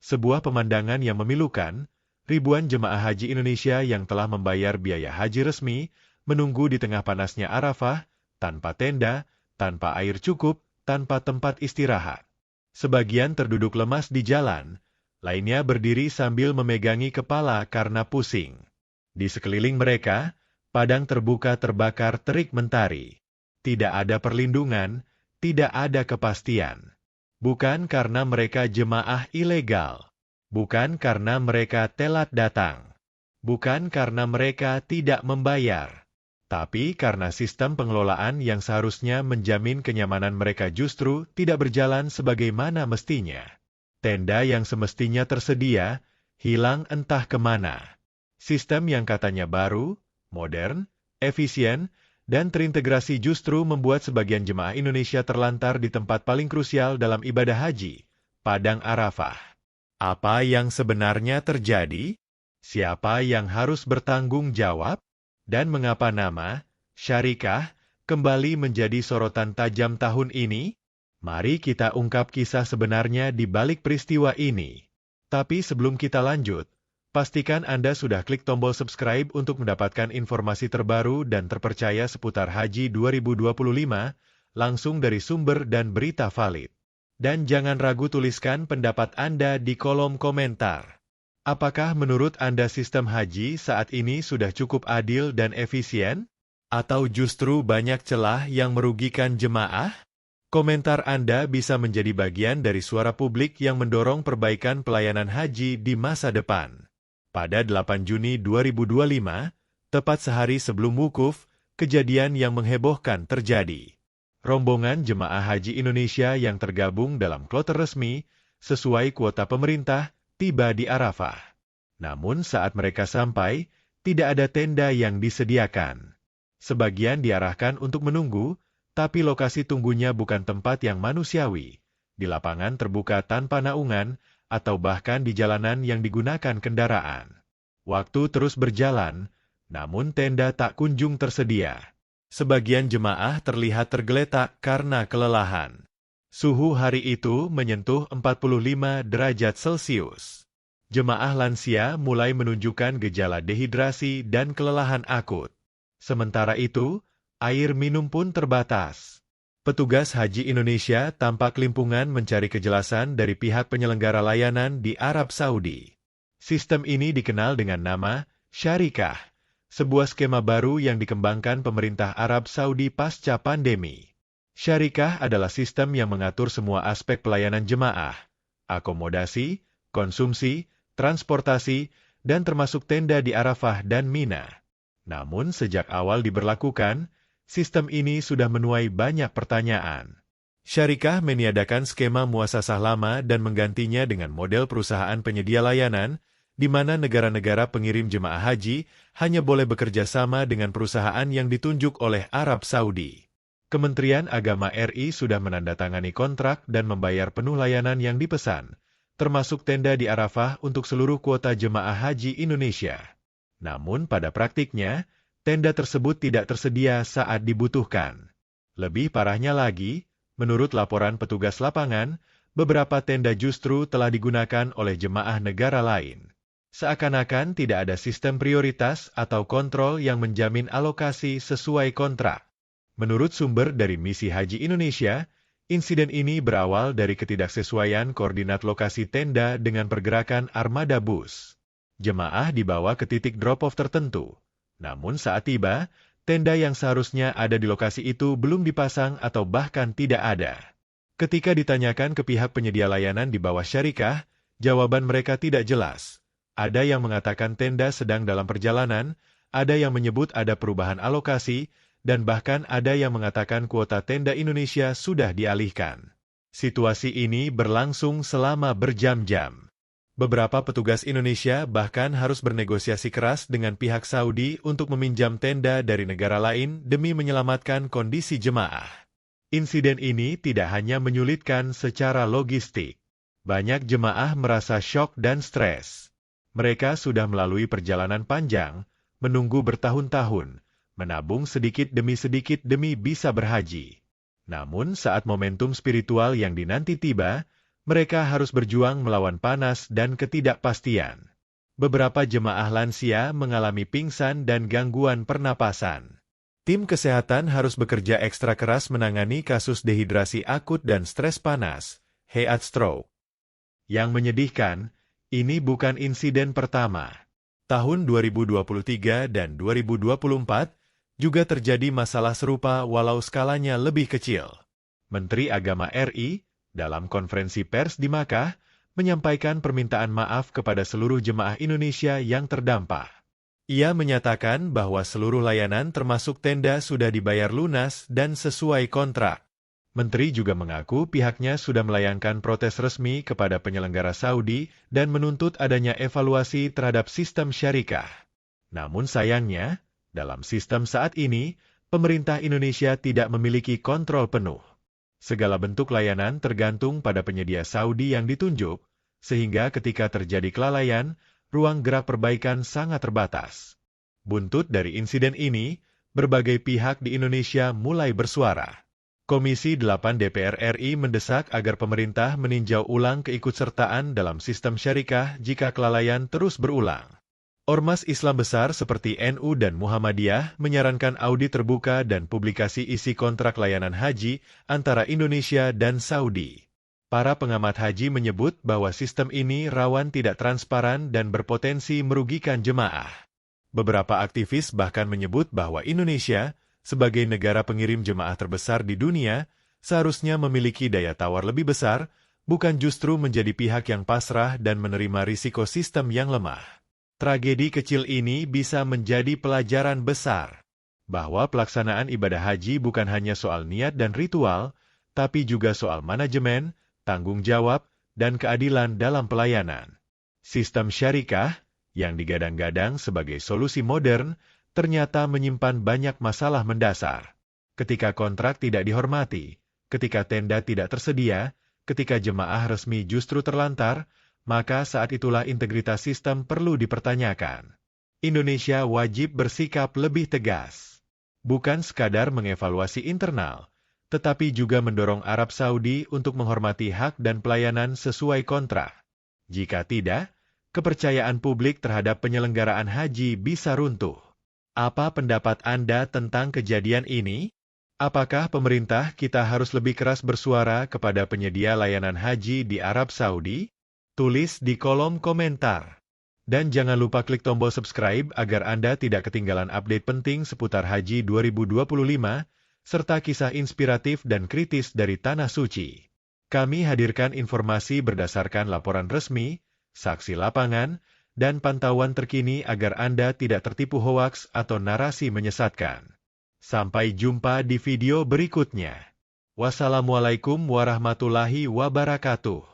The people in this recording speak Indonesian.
Sebuah pemandangan yang memilukan, ribuan jemaah haji Indonesia yang telah membayar biaya haji resmi, menunggu di tengah panasnya Arafah, tanpa tenda, tanpa air cukup, tanpa tempat istirahat. Sebagian terduduk lemas di jalan, lainnya berdiri sambil memegangi kepala karena pusing. Di sekeliling mereka, padang terbuka terbakar terik mentari. Tidak ada perlindungan, tidak ada kepastian. Bukan karena mereka jemaah ilegal. Bukan karena mereka telat datang. Bukan karena mereka tidak membayar. Tapi karena sistem pengelolaan yang seharusnya menjamin kenyamanan mereka justru tidak berjalan sebagaimana mestinya. Tenda yang semestinya tersedia, hilang entah kemana. Sistem yang katanya baru, modern, efisien, dan terintegrasi justru membuat sebagian jemaah Indonesia terlantar di tempat paling krusial dalam ibadah haji, Padang Arafah. Apa yang sebenarnya terjadi? Siapa yang harus bertanggung jawab? Dan mengapa nama Syarikah kembali menjadi sorotan tajam tahun ini? Mari kita ungkap kisah sebenarnya di balik peristiwa ini. Tapi sebelum kita lanjut, pastikan Anda sudah klik tombol subscribe untuk mendapatkan informasi terbaru dan terpercaya seputar Haji 2025, langsung dari sumber dan berita valid. Dan jangan ragu tuliskan pendapat Anda di kolom komentar. Apakah menurut Anda sistem haji saat ini sudah cukup adil dan efisien? Atau justru banyak celah yang merugikan jemaah? Komentar Anda bisa menjadi bagian dari suara publik yang mendorong perbaikan pelayanan haji di masa depan. Pada 8 Juni 2025, tepat sehari sebelum wukuf, kejadian yang menghebohkan terjadi. Rombongan jemaah haji Indonesia yang tergabung dalam kloter resmi, sesuai kuota pemerintah, tiba di Arafah. Namun saat mereka sampai, tidak ada tenda yang disediakan. Sebagian diarahkan untuk menunggu, tapi lokasi tunggunya bukan tempat yang manusiawi, di lapangan terbuka tanpa naungan, atau bahkan di jalanan yang digunakan kendaraan. Waktu terus berjalan, namun tenda tak kunjung tersedia. Sebagian jemaah terlihat tergeletak karena kelelahan. Suhu hari itu menyentuh 45 derajat Celcius. Jemaah lansia mulai menunjukkan gejala dehidrasi dan kelelahan akut. Sementara itu, air minum pun terbatas. Petugas Haji Indonesia tampak limpungan mencari kejelasan dari pihak penyelenggara layanan di Arab Saudi. Sistem ini dikenal dengan nama Syarikah, sebuah skema baru yang dikembangkan pemerintah Arab Saudi pasca pandemi. Syarikah adalah sistem yang mengatur semua aspek pelayanan jemaah, akomodasi, konsumsi, transportasi, dan termasuk tenda di Arafah dan Mina. Namun sejak awal diberlakukan, sistem ini sudah menuai banyak pertanyaan. Syarikah meniadakan skema muasasah lama dan menggantinya dengan model perusahaan penyedia layanan, di mana negara-negara pengirim jemaah haji hanya boleh bekerja sama dengan perusahaan yang ditunjuk oleh Arab Saudi. Kementerian Agama RI sudah menandatangani kontrak dan membayar penuh layanan yang dipesan, termasuk tenda di Arafah untuk seluruh kuota jemaah haji Indonesia. Namun pada praktiknya, tenda tersebut tidak tersedia saat dibutuhkan. Lebih parahnya lagi, menurut laporan petugas lapangan, beberapa tenda justru telah digunakan oleh jemaah negara lain. Seakan-akan tidak ada sistem prioritas atau kontrol yang menjamin alokasi sesuai kontrak. Menurut sumber dari Misi Haji Indonesia, insiden ini berawal dari ketidaksesuaian koordinat lokasi tenda dengan pergerakan armada bus. Jemaah dibawa ke titik drop-off tertentu. Namun saat tiba, tenda yang seharusnya ada di lokasi itu belum dipasang atau bahkan tidak ada. Ketika ditanyakan ke pihak penyedia layanan di bawah Syarikah, jawaban mereka tidak jelas. Ada yang mengatakan tenda sedang dalam perjalanan, ada yang menyebut ada perubahan alokasi, dan bahkan ada yang mengatakan kuota tenda Indonesia sudah dialihkan. Situasi ini berlangsung selama berjam-jam. Beberapa petugas Indonesia bahkan harus bernegosiasi keras dengan pihak Saudi untuk meminjam tenda dari negara lain demi menyelamatkan kondisi jemaah. Insiden ini tidak hanya menyulitkan secara logistik. Banyak jemaah merasa syok dan stres. Mereka sudah melalui perjalanan panjang, menunggu bertahun-tahun, menabung sedikit demi bisa berhaji. Namun saat momentum spiritual yang dinanti tiba, Mereka harus berjuang melawan panas dan ketidakpastian. Beberapa jemaah lansia mengalami pingsan dan gangguan pernapasan. Tim kesehatan harus bekerja ekstra keras menangani kasus dehidrasi akut dan stres panas, heat stroke. Yang menyedihkan, ini bukan insiden pertama. Tahun 2023 dan 2024 juga terjadi masalah serupa walau skalanya lebih kecil. Menteri Agama RI, dalam konferensi pers di Makkah, menyampaikan permintaan maaf kepada seluruh jemaah Indonesia yang terdampak. Ia menyatakan bahwa seluruh layanan termasuk tenda sudah dibayar lunas dan sesuai kontrak. Menteri juga mengaku pihaknya sudah melayangkan protes resmi kepada penyelenggara Saudi dan menuntut adanya evaluasi terhadap sistem syarikah. Namun sayangnya, dalam sistem saat ini, pemerintah Indonesia tidak memiliki kontrol penuh. Segala bentuk layanan tergantung pada penyedia Saudi yang ditunjuk, sehingga ketika terjadi kelalaian, ruang gerak perbaikan sangat terbatas. Buntut dari insiden ini, berbagai pihak di Indonesia mulai bersuara. Komisi 8 DPR RI mendesak agar pemerintah meninjau ulang keikutsertaan dalam sistem syarikah jika kelalaian terus berulang. Ormas Islam besar seperti NU dan Muhammadiyah menyarankan audit terbuka dan publikasi isi kontrak layanan haji antara Indonesia dan Saudi. Para pengamat haji menyebut bahwa sistem ini rawan tidak transparan dan berpotensi merugikan jemaah. Beberapa aktivis bahkan menyebut bahwa Indonesia, sebagai negara pengirim jemaah terbesar di dunia, seharusnya memiliki daya tawar lebih besar, bukan justru menjadi pihak yang pasrah dan menerima risiko sistem yang lemah. Tragedi kecil ini bisa menjadi pelajaran besar, bahwa pelaksanaan ibadah haji bukan hanya soal niat dan ritual, tapi juga soal manajemen, tanggung jawab, dan keadilan dalam pelayanan. Sistem syarikah, yang digadang-gadang sebagai solusi modern, ternyata menyimpan banyak masalah mendasar. Ketika kontrak tidak dihormati, ketika tenda tidak tersedia, ketika jemaah resmi justru terlantar, maka saat itulah integritas sistem perlu dipertanyakan. Indonesia wajib bersikap lebih tegas. Bukan sekadar mengevaluasi internal, tetapi juga mendorong Arab Saudi untuk menghormati hak dan pelayanan sesuai kontrak. Jika tidak, kepercayaan publik terhadap penyelenggaraan haji bisa runtuh. Apa pendapat Anda tentang kejadian ini? Apakah pemerintah kita harus lebih keras bersuara kepada penyedia layanan haji di Arab Saudi? Tulis di kolom komentar. Dan jangan lupa klik tombol subscribe agar Anda tidak ketinggalan update penting seputar Haji 2025, serta kisah inspiratif dan kritis dari Tanah Suci. Kami hadirkan informasi berdasarkan laporan resmi, saksi lapangan, dan pantauan terkini agar Anda tidak tertipu hoaks atau narasi menyesatkan. Sampai jumpa di video berikutnya. Wassalamualaikum warahmatullahi wabarakatuh.